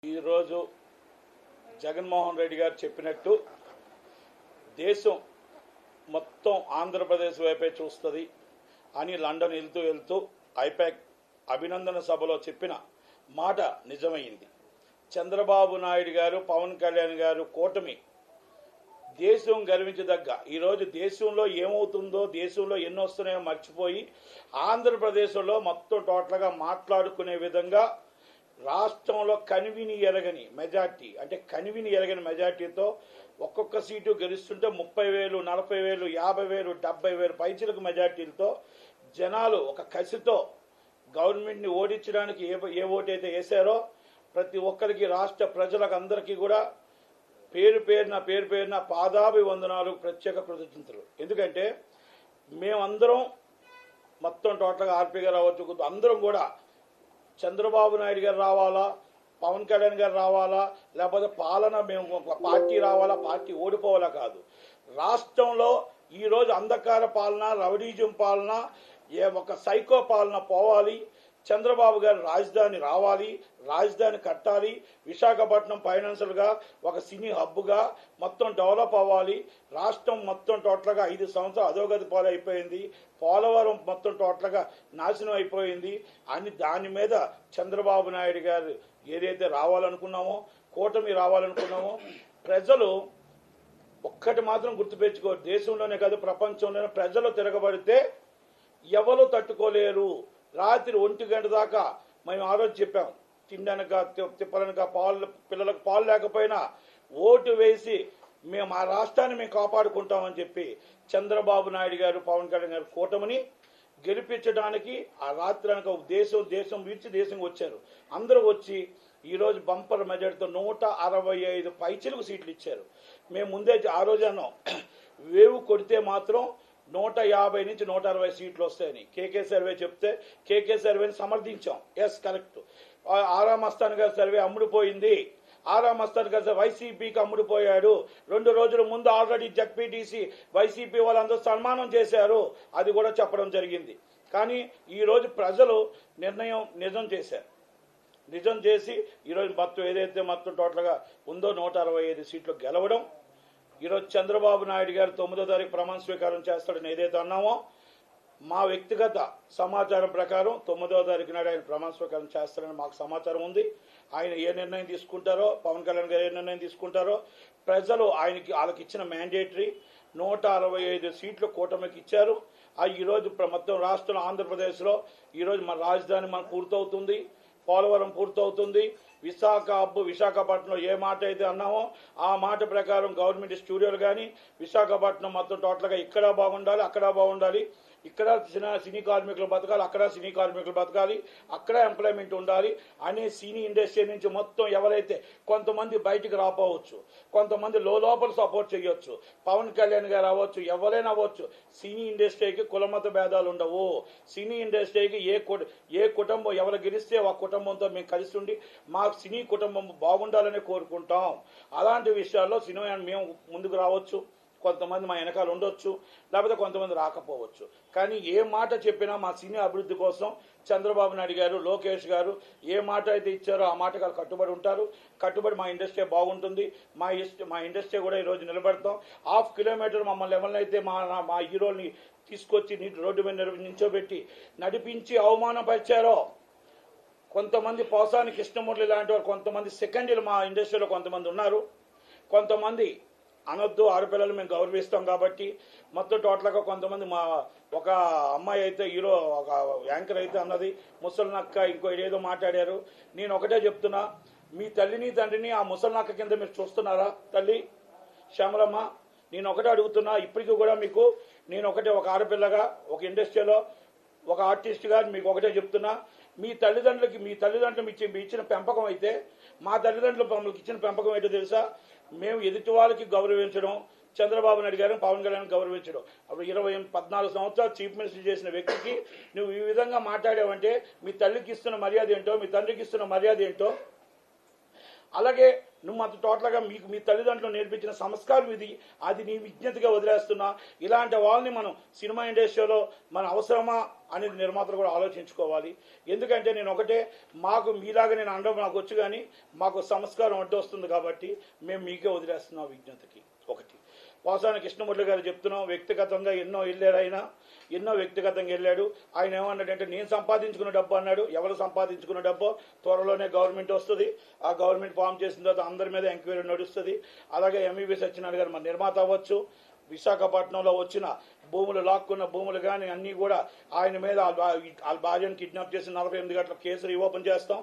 ఈరోజు జగన్మోహన్ రెడ్డి గారు చెప్పినట్టు దేశం మొత్తం ఆంధ్రప్రదేశ్ వైపే చూస్తుంది అని లండన్ వెళ్తూ ఐపాక్ అభినందన సభలో చెప్పిన మాట నిజమైంది. చంద్రబాబు నాయుడు గారు, పవన్ కళ్యాణ్ గారు కూటమి దేశం గర్వించదగ్గ ఈరోజు దేశంలో ఏమవుతుందో, దేశంలో ఎన్ని వస్తున్నాయో మర్చిపోయి ఆంధ్రప్రదేశ్లో మొత్తం టోటల్గా మాట్లాడుకునే విధంగా రాష్ట్రంలో కనివిని ఎరగని మెజార్టీ, అంటే కనివిని ఎరగని మెజార్టీతో ఒక్కొక్క సీటు గెలుస్తుంటే 30,000, 40,000, 50,000, 70,000 పైచిలకు మెజార్టీలతో జనాలు ఒక కసితో గవర్నమెంట్ని ఓడించడానికి ఏ ఓటైతే వేశారో ప్రతి ఒక్కరికి, రాష్ట్ర ప్రజలకు అందరికీ కూడా పేరు పేరున పాదాభివందనాలు, ప్రత్యేక కృతజ్ఞతలు. ఎందుకంటే మేమందరం మొత్తం టోటల్గా ఆర్పీ గారు అవ్వచ్చు, అందరం కూడా చంద్రబాబు నాయుడు గారు రావాలా, పవన్ కళ్యాణ్ గారు రావాలా, లేకపోతే పాలన మేము పార్టీ రావాలా, పార్టీ ఓడిపోవాలా కాదు. రాష్ట్రంలో ఈరోజు అంధకార పాలన, రౌడీజం పాలన, ఒక సైకో పాలన పోవాలి. చంద్రబాబు గారు రాజధాని రావాలి, రాజధాని కట్టాలి. విశాఖపట్నం ఫైనాన్షియల్గా ఒక సినీ హబ్గా మొత్తం డెవలప్ అవ్వాలి. రాష్ట్రం మొత్తం టోటల్గా 5 సంవత్సరాలు అధోగతి పాలైపోయింది. పోలవరం మొత్తం టోటల్గా నాశనం అయిపోయింది అని దాని మీద చంద్రబాబు నాయుడు గారు ఏదైతే రావాలనుకున్నామో, కూటమి రావాలనుకున్నామో, ప్రజలు ఒక్కటి మాత్రం గుర్తుపెట్టుకో, దేశంలోనే కాదు ప్రపంచంలోనే ప్రజలు తిరగబడితే ఎవరు తట్టుకోలేరు. రాత్రి 1 గంట దాకా మేము ఆ రోజు చెప్పాం, తిండనక తిప్పలనక పిల్లలకు పాలు లేకపోయినా ఓటు వేసి మేము ఆ రాష్ట్రాన్ని మేము కాపాడుకుంటామని చెప్పి చంద్రబాబు నాయుడు గారు, పవన్ కళ్యాణ్ గారు కూటమిని గెలిపించడానికి ఆ రాత్రి అనక దేశం విడిచి దేశం వచ్చారు. అందరూ వచ్చి ఈరోజు బంపర్ మెజార్టీతో 165 పైచిలకు సీట్లు ఇచ్చారు. మేము ముందే ఆ రోజు అన్నాం, వేవు కొడితే మాత్రం 150 నుంచి 160 సీట్లు వస్తాయని కేకే సర్వే చెప్తే కేకే సర్వేని సమర్థించాం. Yes, correct. ఆరా మస్తాన్ గారి సర్వే అమ్ముడుపోయింది. ఆరా మస్తాన్ గారు వైసీపీకి అమ్ముడుపోయాడు. 2 రోజుల ముందు ఆల్రెడీ జడ్పీటీసీ వైసీపీ వాళ్ళందరూ సన్మానం చేశారు. అది కూడా చెప్పడం జరిగింది. కానీ ఈరోజు ప్రజలు నిజం చేశారు. నిజం చేసి ఈరోజు మొత్తం ఏదైతే మొత్తం టోటల్గా ఉందో 165 సీట్లు గెలవడం. ఈరోజు చంద్రబాబు నాయుడు గారు 9వ తారీఖు ప్రమాణ స్వీకారం చేస్తాడని ఏదైతే అన్నామో, మా వ్యక్తిగత సమాచారం ప్రకారం 9వ తారీఖు నాడు ఆయన ప్రమాణ స్వీకారం చేస్తారని మాకు సమాచారం ఉంది. ఆయన ఏ నిర్ణయం తీసుకుంటారో, పవన్ కళ్యాణ్ గారు ఏ నిర్ణయం తీసుకుంటారో, ప్రజలు వాళ్ళకి ఇచ్చిన మ్యాండేటరీ 165 సీట్లు కూటమికి ఇచ్చారు. ఈరోజు మొత్తం రాష్ట్రంలో ఆంధ్రప్రదేశ్లో ఈరోజు మన రాజధాని మనకు పూర్తవుతుంది, పోలవరం పూర్తవుతుంది. విశాఖపట్నం ఏ మాట అయితే అన్నామో ఆ మాట ప్రకారం గవర్నమెంట్ స్టూడియోలు కానీ విశాఖపట్నం మొత్తం టోటల్గా ఇక్కడ బాగుండాలి, అక్కడ బాగుండాలి. ఇక్కడ సినీ కార్మికులు బతకాలి, అక్కడ సినీ కార్మికులు బతకాలి, అక్కడ ఎంప్లాయ్మెంట్ ఉండాలి అనే సినీ ఇండస్ట్రీ నుంచి మొత్తం ఎవరైతే కొంతమంది బయటికి రాపోవచ్చు, కొంతమంది లోపల సపోర్ట్ చేయొచ్చు, పవన్ కళ్యాణ్ గారు అవ్వచ్చు, ఎవరైనా అవ్వచ్చు. సినీ ఇండస్ట్రీకి కులమత భేదాలు ఉండవు. సినీ ఇండస్ట్రీకి ఏ కుటుంబం ఎవరు గెలిస్తే ఆ కుటుంబంతో మేము కలిసి ఉండి మా సినీ కుటుంబం బాగుండాలని కోరుకుంటాం. అలాంటి విషయాల్లో సినిమా మేము ముందుకు రావచ్చు, కొంతమంది మా వెనకాల ఉండొచ్చు, లేకపోతే కొంతమంది రాకపోవచ్చు. కానీ ఏ మాట చెప్పినా మా సినీ అభివృద్ధి కోసం చంద్రబాబు నాయుడు గారు, లోకేష్ గారు ఏ మాట అయితే ఇచ్చారో ఆ మాట కట్టుబడి ఉంటారు. కట్టుబడి మా ఇండస్ట్రీ బాగుంటుంది. మా ఇండస్ట్రీ కూడా ఈరోజు నిలబెడతాం. 1/2 కిలోమీటర్ మమ్మల్ని ఎవరినైతే మా హీరోల్ని తీసుకొచ్చి రోడ్డు మీద నించోబెట్టి నడిపించి అవమానపరిచారో, కొంతమంది పోసాని కృష్ణమూర్తి లాంటి వారు, కొంతమంది సెకండరీలు మా ఇండస్ట్రీలో కొంతమంది ఉన్నారు. కొంతమంది అనొద్దు, ఆడపిల్లలు మేము గౌరవిస్తాం కాబట్టి మొత్తం టోటల్గా కొంతమంది ఒక అమ్మాయి అయితే హీరో, ఒక యాంకర్ అయితే అన్నది ముసలినక్క ఇంకో ఏదో మాట్లాడారు. నేను ఒకటే చెప్తున్నా, మీ తల్లిని తండ్రిని ఆ ముసలినక్క కింద మీరు చూస్తున్నారా? తల్లి శ్యామలమ్మ, నేను ఒకటే అడుగుతున్నా. ఇప్పటికీ కూడా మీకు నేను ఒక ఆడపిల్లగా, ఒక ఇండస్ట్రీలో ఒక ఆర్టిస్ట్గా మీకు ఒకటే చెప్తున్నా, మీ తల్లిదండ్రులు మీ ఇచ్చిన పెంపకం అయితే మా తల్లిదండ్రులు మమ్మల్ని ఇచ్చిన పెంపకం ఏంటో తెలుసా? మేము ఎదుటి వాళ్ళకి గౌరవించడం, చంద్రబాబు నాయుడు గారిని, పవన్ కళ్యాణ్ గౌరవించడం. అప్పుడు 14 సంవత్సరాలు చీఫ్ మినిస్టర్ చేసిన వ్యక్తికి నువ్వు ఈ విధంగా మాట్లాడావంటే మీ తల్లికి ఇస్తున్న మర్యాద ఏంటో, మీ తండ్రికి ఇస్తున్న మర్యాద ఏంటో. అలాగే నువ్వు మాకు టోటల్గా మీకు మీ తల్లిదండ్రులు నేర్పించిన సంస్కారం ఇది, అది నీ విజ్ఞతగా వదిలేస్తున్నా. ఇలాంటి వాళ్ళని మనం సినిమా ఇండస్ట్రీలో మన అవసరమా అనేది నిర్మాతలు కూడా ఆలోచించుకోవాలి. ఎందుకంటే నేను ఒకటే, మాకు మీలాగా నేను అనడం నాకు వచ్చు, కానీ మాకు సంస్కారం అడ్డు వస్తుంది కాబట్టి మేము మీకే వదిలేస్తున్నాం విజ్ఞతకి. ఒకటి పోసాని కృష్ణమూర్తి గారు చెప్తున్నాం, వ్యక్తిగతంగా ఎన్నో వెళ్ళాడు ఆయన, ఎన్నో వ్యక్తిగతంగా వెళ్ళాడు. ఆయన ఏమన్నాడంటే నేను సంపాదించుకున్న డబ్బు అన్నాడు. ఎవరు సంపాదించుకున్న డబ్బు? త్వరలోనే గవర్నమెంట్ వస్తుంది, ఆ గవర్నమెంట్ ఫామ్ చేసిన తర్వాత అందరి మీద ఎంక్వైరీ నడుస్తుంది. అలాగే ఎంఈవి సత్యనారాయణ గారు మన నిర్మాత అవ్వచ్చు, విశాఖపట్నంలో వచ్చిన భూములు లాక్కున్న భూములు కానీ అన్నీ కూడా ఆయన మీద వాళ్ళ భార్యను కిడ్నాప్ చేసి 48 గంటల కేసు రీఓపెన్ చేస్తాం.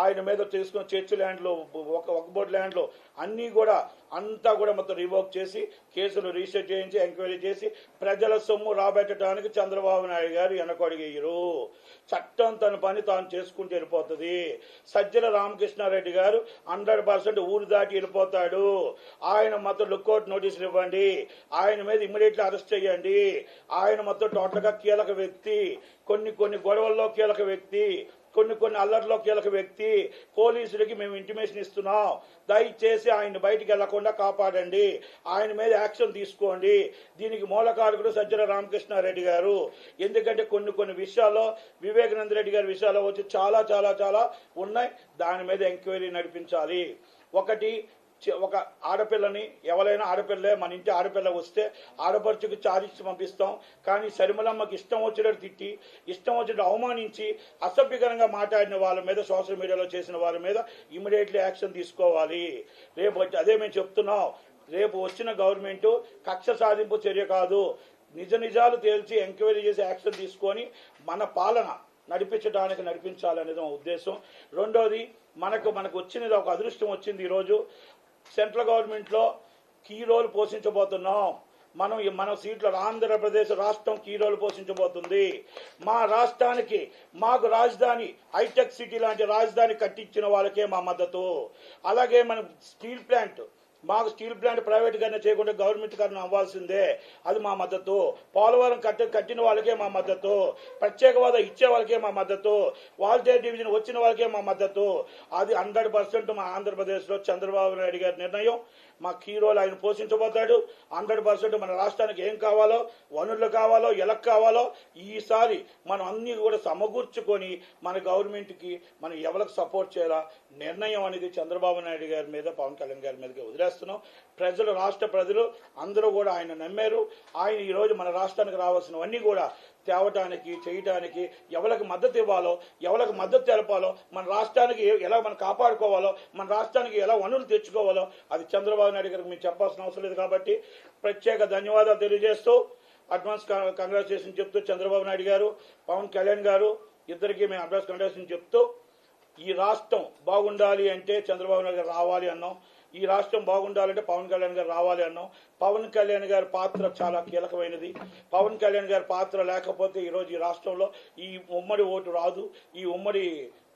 ఆయన మీద తీసుకున్న చర్చ్ ల్యాండ్లు, ఒక బోర్డు ల్యాండ్లు అన్నీ కూడా అంతా కూడా మొత్తం రివోక్ చేసి కేసులు రిజిస్టర్ చేయించి ఎంక్వైరీ చేసి ప్రజల సొమ్ము రాబెట్టడానికి చంద్రబాబు నాయుడు గారు వెనకడిగేయరు. చట్టం తన పని తాను చేసుకుంటూ వెళ్ళిపోతుంది. సజ్జల రామకృష్ణారెడ్డి గారు 100% ఊరు దాటి వెళ్ళిపోతాడు. ఆయన మొత్తం లుక్అవుట్ నోటీసులు ఇవ్వండి, ఆయన మీద ఇమ్మీడియట్లీ అరెస్ట్ చేయండి. ఆయన మొత్తం టోటల్గా కీలక వ్యక్తి, కొన్ని గొడవల్లో కీలక వ్యక్తి, కొన్ని అల్లర్లో కీలక వ్యక్తి. పోలీసులకి మేము ఇంటిమేషన్ ఇస్తున్నాం, దయచేసి ఆయన బయటికి వెళ్లకుండా కాపాడండి, ఆయన మీద యాక్షన్ తీసుకోండి. దీనికి మూలకారకుడు సజ్జల రామకృష్ణారెడ్డి గారు. ఎందుకంటే కొన్ని విషయాల్లో వివేకానంద రెడ్డి గారి విషయాల్లో వచ్చి చాలా చాలా చాలా ఉన్నాయి, దాని మీద ఎంక్వైరీ నడిపించాలి. ఒక ఆడపిల్లని, ఎవరైనా ఆడపిల్లే, మన ఇంటి ఆడపిల్ల వస్తే ఆడపడుచుకు చారిచ్చి పంపిస్తాం, కానీ శర్మలమ్మకి ఇష్టం వచ్చినట్టు తిట్టి, ఇష్టం వచ్చినట్టు అవమానించి, అసభ్యకరంగా మాట్లాడిన వాళ్ళ మీద, సోషల్ మీడియాలో చేసిన వాళ్ళ మీద ఇమ్మీడియట్లీ యాక్షన్ తీసుకోవాలి. రేపు అదే మేము చెప్తున్నాం, రేపు వచ్చిన గవర్నమెంట్ కక్ష సాధింపు చర్య కాదు, నిజాలు తేల్చి ఎంక్వైరీ చేసి యాక్షన్ తీసుకొని మన పాలన నడిపించాలనేది మా ఉద్దేశం. రెండోది, మనకు వచ్చినది ఒక అదృష్టం వచ్చింది. ఈరోజు సెంట్రల్ గవర్నమెంట్లో కీ రోల్ పోషించబోతున్నాం. మన సీట్ల ఆంధ్రప్రదేశ్ రాష్ట్రం కీ రోల్ పోషించబోతుంది. మా రాష్ట్రానికి, మాకు రాజధాని, హైటెక్ సిటీ లాంటి రాజధాని కట్టించిన వాళ్ళకే మా మద్దతు. అలాగే మన స్టీల్ ప్లాంట్, మాకు స్టీల్ ప్లాంట్ ప్రైవేట్ గానే చేయకుండా గవర్నమెంట్ గారిని అవ్వాల్సిందే, అది మా మద్దతు. పోలవరం కట్టిన వాళ్ళకే మా మద్దతు. ప్రత్యేక హోదా ఇచ్చే వాళ్ళకే మా మద్దతు. వాల్టేర్ డివిజన్ వచ్చిన వాళ్ళకే మా మద్దతు. అది 100% మా ఆంధ్రప్రదేశ్లో చంద్రబాబు నాయుడు గారి నిర్ణయం. మా కీ రోల్ ఆయన పోషించబోతాడు. 100% మన రాష్ట్రానికి ఏం కావాలో, వనరులు కావాలో, ఎలా కావాలో ఈసారి మనం అన్ని కూడా సమకూర్చుకొని మన గవర్నమెంట్కి మనం ఎవరికి సపోర్ట్ చేయాలా నిర్ణయం అనేది చంద్రబాబు నాయుడు గారి మీద, పవన్ కళ్యాణ్ గారి మీదకి వదిలేస్తున్నాం. రాష్ట్ర ప్రజలు అందరూ కూడా ఆయన నమ్మారు. ఆయన ఈరోజు మన రాష్ట్రానికి రావాల్సినవన్నీ కూడా తేవటానికి, చేయటానికి, ఎవరికి మద్దతు ఇవ్వాలో, ఎవరికి మద్దతు తెలపాలో, మన రాష్ట్రానికి ఎలా మనం కాపాడుకోవాలో, మన రాష్ట్రానికి ఎలా వనరులు తెచ్చుకోవాలో అది చంద్రబాబు నాయుడు గారికి మేము చెప్పాల్సిన అవసరం లేదు. కాబట్టి ప్రత్యేక ధన్యవాదాలు తెలియజేస్తూ, అడ్వాన్స్ కంగ్రాచులేషన్ చెప్తూ, చంద్రబాబు నాయుడు గారు, పవన్ కళ్యాణ్ గారు ఇద్దరికి మేము అడ్వాన్స్ కంగ్రాచులేషన్ చెప్తూ, ఈ రాష్ట్రం బాగుండాలి అంటే చంద్రబాబు నాయుడు గారు రావాలి అన్నాం, ఈ రాష్ట్రం బాగుండాలంటే పవన్ కళ్యాణ్ గారు రావాలి అన్నాం. పవన్ కళ్యాణ్ గారి పాత్ర చాలా కీలకమైనది. పవన్ కళ్యాణ్ గారి పాత్ర లేకపోతే ఈరోజు ఈ రాష్ట్రంలో ఈ ఉమ్మడి ఓటు రాదు, ఈ ఉమ్మడి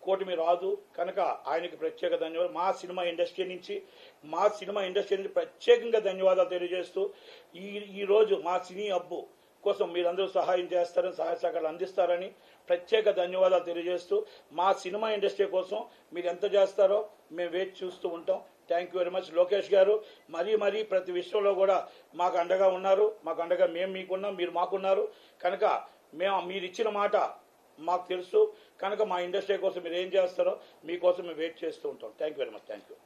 కూటమి రాదు. కనుక ఆయనకి ప్రత్యేక ధన్యవాదాలు. మా సినిమా ఇండస్ట్రీ నుంచి ప్రత్యేకంగా ధన్యవాదాలు తెలియజేస్తూ, ఈరోజు మా సినీ హబ్బు కోసం మీరందరూ సహాయం చేస్తారని, సహాయ సహకారాలు అందిస్తారని ప్రత్యేక ధన్యవాదాలు తెలియజేస్తూ, మా సినిమా ఇండస్ట్రీ కోసం మీరు ఎంత చేస్తారో మేము వేచి చూస్తూ ఉంటాం. Thank you very much. Lokesh గారు మరీ ప్రతి విషయంలో కూడా మాకు అండగా ఉన్నారు. మాకు అండగా మేము మీకున్నాం, మీరు మాకున్నారు. కనుక మీరు ఇచ్చిన మాట మాకు తెలుసు. కనుక మా ఇండస్ట్రీ కోసం మీరు ఏం చేస్తారో మీకోసం మేము వెయిట్ చేస్తూ ఉంటాం. Thank you very much. Thank you.